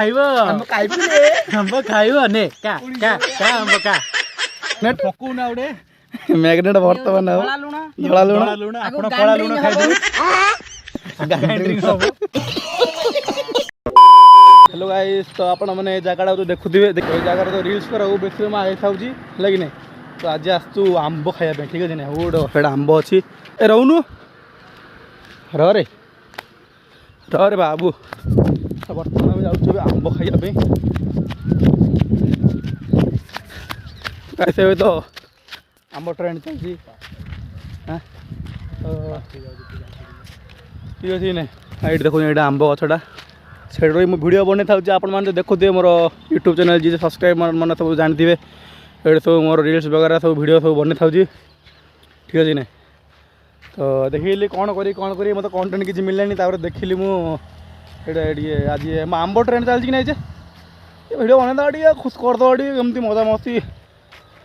खाइबो हम खाइबे आंब खाइबो ने का आंब का नेट पकौ ना उडे मैग्नेट वर्तमान हो धला लुण आपण कळा लुण खाइदो ग्राइंडिंग हो। हेलो गाइस तो आपण माने जगह तो देखुथिबे ए जगह तो रील्स पर बेसी में आइ थाउजी लगी नै तो आज आसतु आंब खाया पे ठीक है ने ओडो फेड आंब अछि ए रहउनु रे बाबू बर्तमान में जाउछु आंब खाया पे कैसे तो आंब ट्रेंड चलछि हां तो ठीक अछि ने आइट देखो एटा आंब गछटा सेठ रही वीडियो बन था आपण मैंने देखुए मोर यूट्यूब चैनल जी सब्सक्राइब मैंने सब जानते ये सब मोर रील्स वगैरह सब वीडियो सब बन था ठीक अच्छे ना तो देखिली कौन करी मतलब कंटेंट किसी मिललानी देखिली मुझे आज आंब ट्रेंड चलती कि नहीं वीडियो बना खुश करदे एमती मजा मस्ती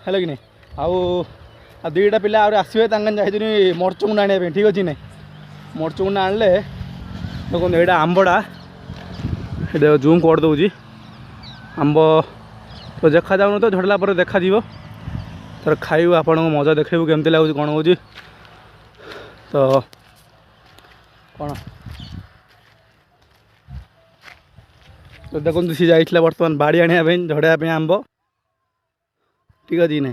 है कि नहीं आउ दुईटा पिला आसवे जाइए मरचुंड आने ठीक अच्छे ना मरचुंड आनले देखो यहाँ आंबटा ये जूम कर दूँ आंब तो देखा जाऊन तो झड़ला पर देखा तर खाइबू आपण मजा देखू केमती लगुच कौन हो तो कौन तो देखो सी जाइए बर्तमान बाड़ी आने झड़ापी आंब ठीक अच्छे ना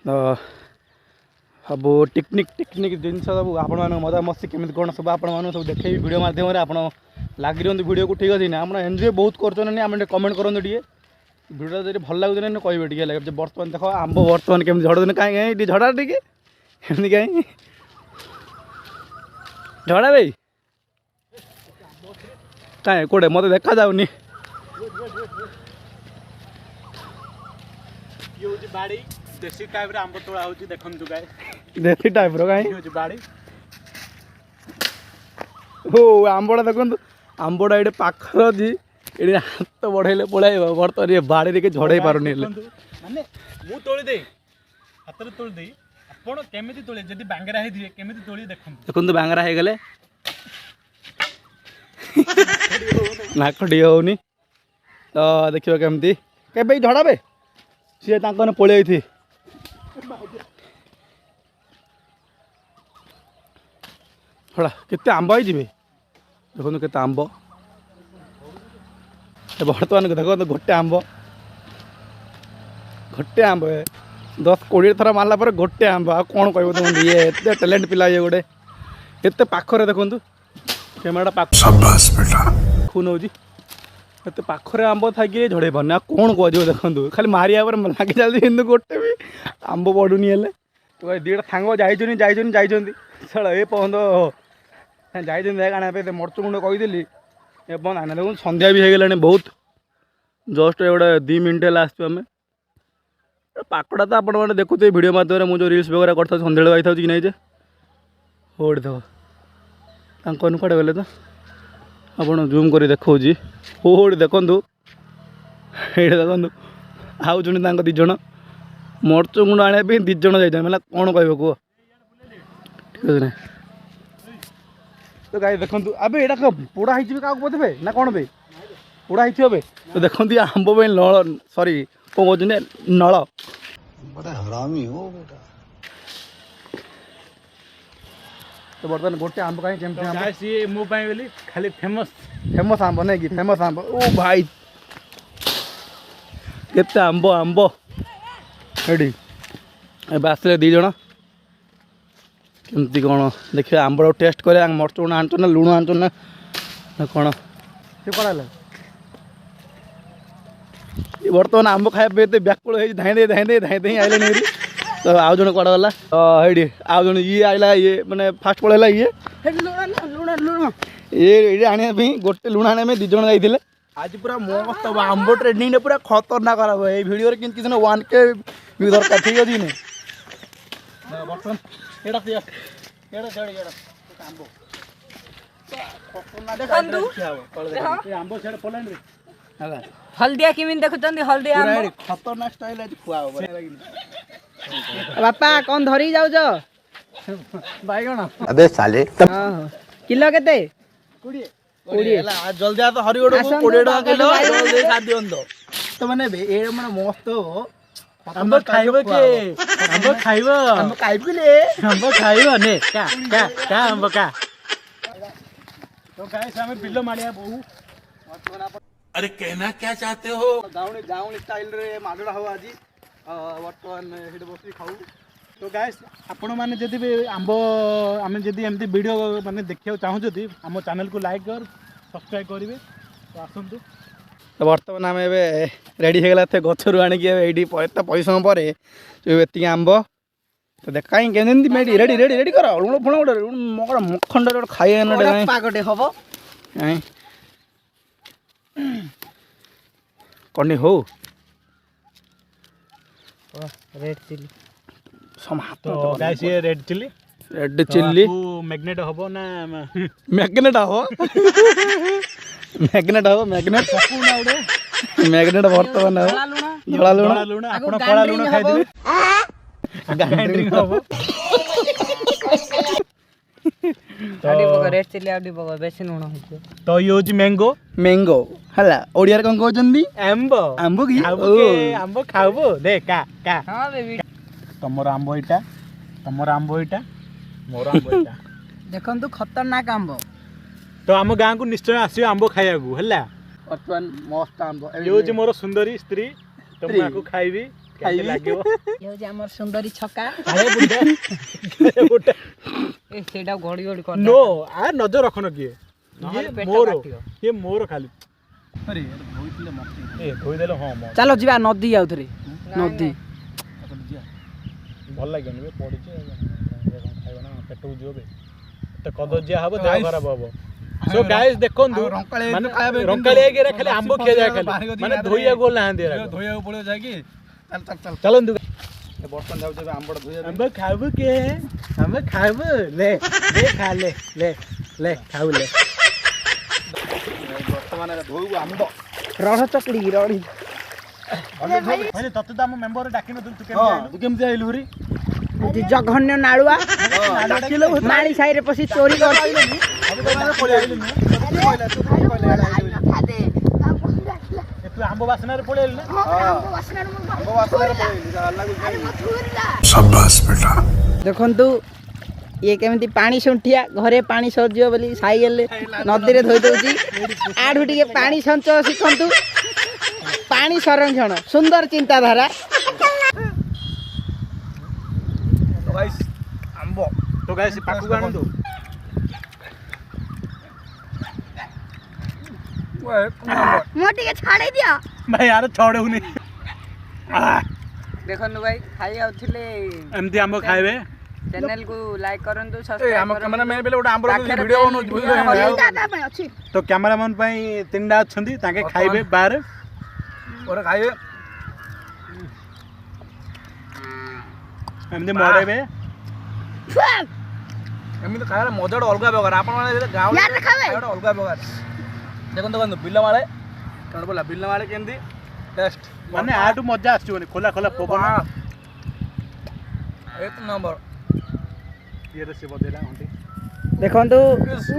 तो सब टेक्निक जिन सब आपण मजा मस्ती केमी कौन सब आप सब देखे वीडियो मध्यम आप लगी रही वीडियो को ठीक अच्छे ना आप एंजॉय बहुत कर कमेंट करूँ वीडियो जब भल लगे ना कहे टे लगे बर्तमान देख आंब बर्तमान केमी झड़ कहीं झड़ा टे कहीं झड़ा भाई कहीं कौटे मत देखा जाऊनी देसी टाइप रे आंब तोड़ा होची देखंतु गाय देसी टाइप रो कहीं होची बाड़ी ओ आंबड़ा देखंतु आंबड़ा एडे पाखर जी एडे हाथ बढ़ेले पळाइबो बर्तन ये बाड़ी रे के झड़ाई पारुनी माने मु तोड़ी दे हाथ रे तोड़ी दे आपण केमिति तोळे जदी बांगरा हे दिए केमिति तोड़ी देखंतु बांगरा हे गेले नाक डी होनी तो देखियो केमिति के भाई झड़ाबे सी तांकने पळाई थी हड़ा केते आंब आई देखो केते आंब बर्तमान देखो गोटे आंब 10-20 थर मारला पर गोटे आंब आ कौन कह तुम ये एत टैलेंट पिला ये गोटे एत पाखरे देखु कैमेरा पाख खून हो पाखरे आंब थी झड़े पारनी आ कौन कह देखो खाली मारिया पर लगे चलती गोटे भी आंब पड़ूनी तो दुईटा सांग जाइए सड़ा ये पहन जाइए मरचुंड कहीदी ए बंद आने देखो संध्या भी हो बहुत जस्ट गोटे 2 मिनट है आसमें पाकड़ा तो आप देखुए वीडियो मध्यम मुझे रील्स वगैरह करता सन्ध्या आई था कि नहीं हो देख कड़े गले तो आप जूम कर देखा हो देखु ये देखु आउ दिज मरचुंड आने दिज जाइए मतलब कौन कह कह ठीक है ना तो गाय देखु अबे यहाँ पोड़ा हो क्या बोधे ना कौन भाई पोड़ा हो तो देखते आंब पे नल सॉरी कौन कहते नल बड़ा हरामी हो बेटा तो बर्तमान गोटे आंब कहीं सी मो बोली खाली फेमस आंब नहीं कि फेमस आंब ओ भाई केते आंब एडी आसले दी जण केमती कौन देखिए आंब टेस्ट करे मरचुंड आन ना लुण आन ना कौन से कड़ा बर्तमान आंब खाया व्याकुल धाई आइले नहीं तो आउ जन कड़ा गला तो ये आउ जन ये आइला ये मैंने फास्ट पड़ेगा ये आने गोटे लुण आने में 2 जन जाइए आज पूरा मस्त आंब ट्रेंडिंग पूरा खतरनाक ये वीडियो किसी 1K भी दरकार ठीक अच्छे ना बर्तमान हल्दिया किमिन देखुचंदी हल्दिया खतरनाक स्टाइल आज खुआ बापा कौन धरी जाऊ जो अबे साले किलो केते 20 जल्दी आ तो हरिगड़ को आसନ୍ତୁ, 20 टका किलो ବାଗେଇ जल्दी खा दियंतो तो माने ए माने मस्त हो आंब खाइब के आंब खाइब हम खाइबिले आंब खाइब ने का आंब का तो गाइस हमें बिल्लो मारिया बहु अरे कहना क्या चाहते हो गाउँ स्टाइल रे माडड़ा हो आजी वर्तमान हेड बसी खाऊ तो गाइस आपण माने जदि भी आंब आमे जदि एमती वीडियो माने देखियो चाहू जदि हम चैनल को लाइक और सब्सक्राइब करिवे तो आसंतु तो वर्तमान आम ए रेडी हो गला थे गछरु आनी के एडी एत पैसा पर एति आंब तो देख कहीं केमती मेडी रेडी रेडी रेडी कर लुण फुण गोटे मकर मखंड गोटे खाए न ପାଗଟେ ହବ कनी हो ରେଡ୍ ଚିଲି सम हाथ तो गाइस ये red chilli red chilli magnet हबो ना मैग्नेट हो मैग्नेट हो मैग्नेट पकू ना उडे मैग्नेट वर्तमान हो ଲୁଣ जड़ा लुण लूण आपण कळा लूण खाइ दिबे गाइंड्रिंग हबो ଆଉଟି ପକ ରେଡ୍ ଚିଲି ଆଉଟି ପକ ବେଶୀ ଲୁଣ ହେଇଯିବ तो ये होची मैंगो मैंगो हला ओडिया कोन कहउचंदी आंबो आंबो की आंबो खाबो दे का ହଁ ବେବି तमर आंबो इटा तमर आंबो इटा मोर आंबो इटा ଦେଖନ୍ତୁ ଖତରନାକ ଆମ୍ବ तो आम गाँ को निश्चय आसियो आंबो खाइयागु हला वर्तमान मस्त आंबो ये होची मोर सुंदरी स्त्री तो स्त्री। माको खाइबी खाइबी। केते लागिवो ଇଏ ହେଉଛି ଆମର ସୁନ୍ଦରୀ ଛକା ଆରେ ବୁଢା ବୁଢା ଏ ସେଇଟା ଘଡ଼ି ଘଡ଼ି କର नो आ नजर रखनो किए नहले ये पेट मोर काटियो। ये मोर खाली अरे भोइतले मस्त ए धोई देलो हां म ଚାଲ ଯିବା ନଦୀ ଆଉଥରେ ନଦୀ भल लागेनी बे पड़ी छे खाइबो ना पेट उजियो बे तो कदजिया हबो देह खराब हबो सो गाइस देखंतु रंकाळे माने खाइबे रंकाळे गेरे खाली आंबो खिया जाय खाली माने धोइया गोल ना दे रा धोया पड़े जाकी चल चल चल चलंतु बर्तन जाउ जे आंबड़ धोया आंबो खाबो के आंबो खाबो ले ले खा ले ले ले खाऊ ले वर्तमान धोउ आंब ରଡ଼ ଚକଡ଼ି ରଡ଼ି भने तत्ते त हम मेंबर डाकिन तू केम हां जाइलु तू केमति आइलु रे ଏଠି ଜଘନ୍ୟ ନାଳୁଆ ମାଳି ସାହିରେ ପଶି ଚୋରି କରୁଛି अब तो माने पळे आइलु तू आंबो वासना रे पळे आइलु ना आंब वासना रे लागु शाबाश बेटा ଦେଖନ୍ତୁ ଇଏ କେମିତି ପାଣି ଶୁଣ୍ଠିଆ ଘରେ ପାଣି ସରିଯିବ ବୋଲି ସାଇକେଲରେ ନଦୀରେ ଧୋଇ ଦେଉଛି ଆଠୁ ଟିକେ ପାଣି ସଞ୍ଚୟ ଶିଖନ୍ତୁ ପାଣି ସଂରକ୍ଷଣ ସୁନ୍ଦର ଚିନ୍ତାଧାରା तो गाइस आंब तो गाइस पाकु गाणु तो ओए ମୁଁ ଟିକେ ଛାଡି ଦିଅ भाई यार छोड़उनी ଦେଖନ୍ତୁ ଭାଇ ଖାଇ ଆଉଥିଲେ एमती आंबो खाइबे ଚ୍ୟାନେଲ କୁ ଲାଇକ୍ କରନ୍ତୁ ए ସବସ୍କ୍ରାଇବ हम କରନ୍ତୁ कैमरा मैन बेले गोटे आंब ପାଖରେ वीडियो bell बनौ icon ହଲେଇ ଦାଦା ପାଇଁ ଅଛି तो कैमरामैन पई तीनडा अछंती ताके खाइबे बाहर और खाइबे एमती मरेबे एमिति खाइला मजा अलगा प्रकार आपण माने गाँव यार खावे अलगा प्रकार देखो देखो बिल माळे कण बोला बिल माळे केमती टेस्ट माने आटू मजा आछुनी खोला खोला पवन एक नंबर ये रे से बदेला होंती ଦେଖନ୍ତୁ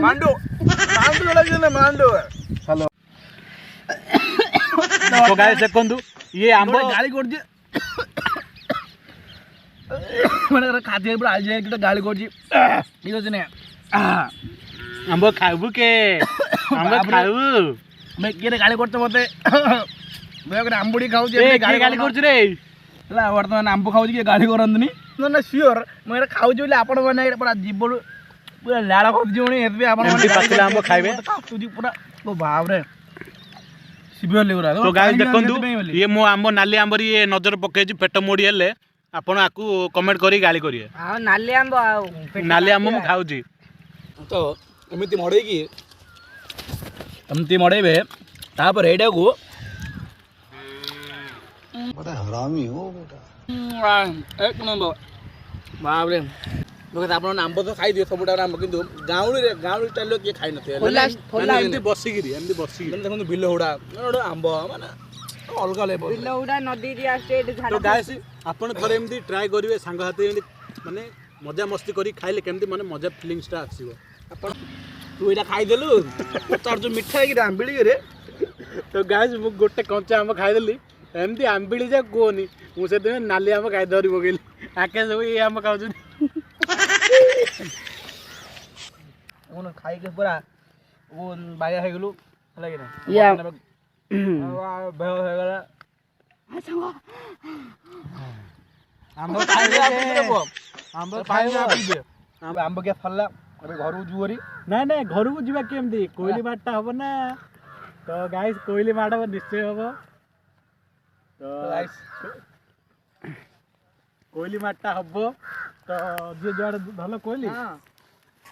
मांडो मांडो लगे ना मांडो हेलो तो गाइस देखंतु ये आंबो गाली कोड जे माने खाते पूरा आज एक गाली कोड जी ठीक है ने आंबो खाइबु के आंबो खाइबु मैं केरे गाली करते मते मैं करे आंबुडी खाऊ जे ए गाली करछु रे ला वर्तमान आंब खाऊ जे गाली करंतनी ना ना श्योर मैं खाऊ जे आपण माने पूरा जीवन पूरा लाळ खाऊ जे एतबे आपण एमती पातला आंब खाइबे तुजी पूरा ओ बाप रे सिवियर लेगरा तो गाइस देखंतु ये मो आंबो नाली आंबरी ये नजर पकेजी पेट मोडी हेले आपण आकू कमेंट करी गाली करिए ଆଉ ନାଲି ଆମ୍ବ ଆଉ नाली आंबो मु खाउजी तो एमिति मडे की एमिति मडेबे तापर एडा को बड़ा हरामी हो बेटा एक नंबर बाप रे लोक आपण आंब तो खाई दियो सबुटा आंब किंतु गाउली स्टाइल के खाई नथे ଫୋଲା एमती बसिगिरी देखो बिल हुडा आंब माने अलगा लेबल ବିଲ ଗୁଡ଼ା ନଦୀରେ ଆସୁଛି ଏଠି ଝାଡ଼ା तो गाइस आपण थरे एमती ट्राई करिवे संग हाथे एमती माने मजा मस्ती करी खाइले केमती माने मजा फीलिंग्स ता आसीबो आपण ତୁ ଏଇଟା ଖାଇଦେଲୁ ତାର ଯୋଉ ମିଠା ହେଇକି ଆମ୍ବିଳି ରେ ତ ଗାଇସ୍ ମୁଁ ଗୋଟେ କଞ୍ଚା ଆମ୍ବ ଖାଇଦେଲି ଏମିତି ଆମ୍ବିଳି ଯେ କୁହନି ମୁଁ ସେଥିପାଇଁ ନାଲି ଆମ୍ବ ଖାଇ ଧରି ପକେଇଲି ଆକେ ସବୁ ଏଇ ଆମ୍ବ ଖାଉଛନ୍ତି ଖାଇକି ପୁରା ବାୟା ହେଇଗଲୁ ହେଲା କି ଇଏ ବେହ ହେଇଗଲା ଆମ୍ବ ଖାଇବେ ଆମ୍ବ ଖାଇବ ଆମ୍ବ କିଆ ଫଳିଲା ଏବେ ଘରକୁ ଯିବୁ ହେରି ନାଇଁ ନାଇଁ ଘରକୁ ଯିବା କେମିତି କୋଇଲି ମାଡ଼ଟା ହବ ନା ତ ଗାଇସ୍ କୋଇଲି ମାଡ଼ ନିଶ୍ଚୟ ହବ ତ କୋଇଲି ମାଡ଼ଟା ହବ ତ ଯିଏ ଯୁଆଡ଼େ ଭଲ କୋଇଲି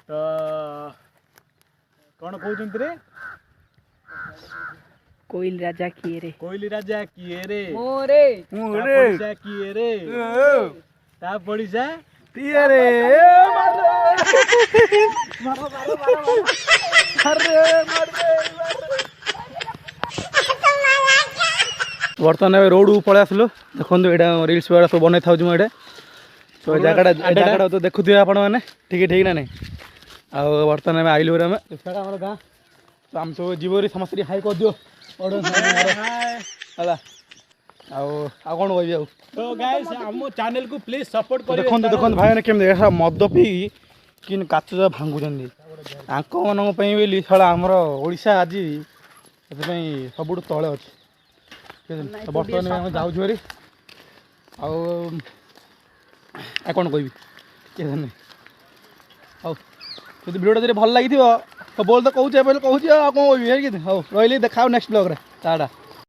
ତ କ'ଣ କହୁଛନ୍ତି ରେ କୋଇଲି ରାଜା କିଏ ରେ କୋଇଲି ରାଜା କିଏ ରେ ମୋରେ ତା ପଡ଼ିଶା କିଏ ରେ ତା ପଡ଼ିଶା ତିଆରେ ବର୍ତ୍ତମାନ ଏବେ ରୋଡ଼କୁ ପଳେଇ ଆସିଲୁ ଦେଖନ୍ତୁ ଏଇଟା ରିଲ୍ସ ବଗେରା ସବୁ ବନେଇ ଥାଉଛି ମୁଁ ଏଇଟା ତ ଜାଗାଟା ତ ଦେଖୁଥିବେ ଆପଣମାନେ ଠିକ୍ ନା ନାଇଁ ଆଉ ବର୍ତ୍ତମାନ ଆମେ ଆଇଲୁ ଆମେ ଆମର ଗାଁ ତ ଆମେ ସବୁ ଯିବ ସମସ୍ତେ ହାଇ କରିଦିଅ ହେଲା ଆଉ କ'ଣ କହିବି ଆଉ ତ ଗାଇସ୍ ଆମ ଚ୍ୟାନେଲକୁ ପ୍ଲିଜ୍ ସପୋର୍ଟ କରିବେ ଦେଖନ୍ତୁ ଭାଇମାନେ କେମିତି ମଦ ପିଇକି କିନ୍ତୁ କାଚ ଭାଙ୍ଗୁଛନ୍ତି ଆଙ୍କମାନଙ୍କ ପାଇଁ ବୋଲି ଶଳା ଆମର ଓଡ଼ିଶା ଆଜି ସେଥିପାଇଁ ସବୁଠୁ ତଳେ ଅଛି ତ ବର୍ତ୍ତମାନ ଆମେ ଯାଉଛୁ ଭାରି ଆଉ କ'ଣ କହିବି କିଏ ଜାଣେ ହଉ ଯଦି ଭିଡ଼ିଓଟା ଯଦି ଭଲ ଲାଗିଥିବ ତ ବୋଲ ତ କହୁଛି ଏବେ କହୁଛି ଆଉ କ'ଣ କହିବି ହଉ ରହିଲି ଦେଖାଉ ନେକ୍ସଟ ବ୍ଲଗ୍ରେ ଟାଟା।